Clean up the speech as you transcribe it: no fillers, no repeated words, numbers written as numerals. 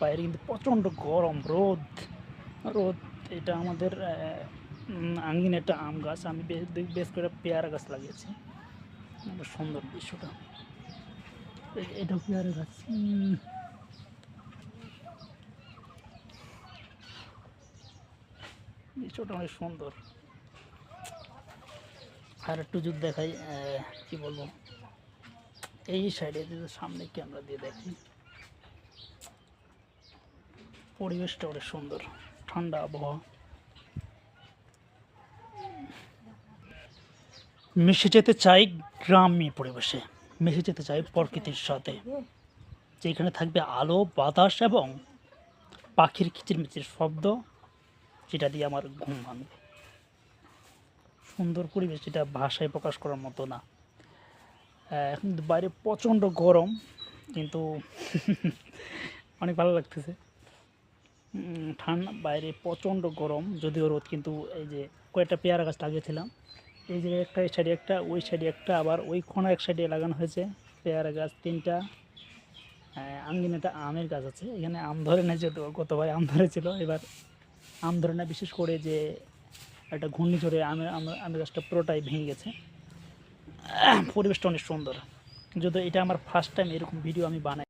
বাইরে কিন্তু প্রচণ্ড গরম, রোদ রোদ। এটা আমাদের আঙিনে একটা আম গাছ, আমি বেশ করে পেয়ারা গাছ লাগিয়েছি। সুন্দর দৃশ্যটা, এটা পেয়ারা গাছ। দৃশ্যটা অনেক সুন্দর। আর একটু যদি দেখাই, কি বলবো, এই সাইডে যদি সামনে ক্যামেরা দিয়ে দেখি, পরিবেশটা অনেক সুন্দর, ঠান্ডা আবহাওয়া। মিশে যেতে চাই গ্রাম্য পরিবেশে, মিশে যেতে চাই প্রকৃতির সাথে, যেখানে থাকবে আলো, বাতাস এবং পাখির কিচিরমিচির শব্দ, যেটা দিয়ে আমার ঘুম ভাঙবে। সুন্দর পরিবেশ, যেটা ভাষায় প্রকাশ করার মতো না। এখন বাইরে প্রচণ্ড গরম, কিন্তু অনেক ভালো লাগতেছে। ঠান্ডা, বাইরে প্রচণ্ড গরম, যদিও রোদ, কিন্তু এই যে কয়েকটা পেয়ারা গাছ লাগিয়েছিলাম, এই যে একটা, এই সাইডে একটা, ওই সাইডে একটা, আবার ওই কোণা এক সাইডে লাগানো হয়েছে পেয়ারা গাছ 3টা। আঙ্গিনাটা আমের গাছ আছে, এখানে আম ধরে না, যেহেতু গত ভাই আম ধরেছিল, এবার আম ধরে না, বিশেষ করে যে একটা ঘূর্ণিঝড়ে আমের গাছটা পুরোটাই ভেঙে গেছে। পরিবেশটা অনেক সুন্দর, যদিও এটা আমার ফার্স্ট টাইম এরকম ভিডিও আমি বানাই।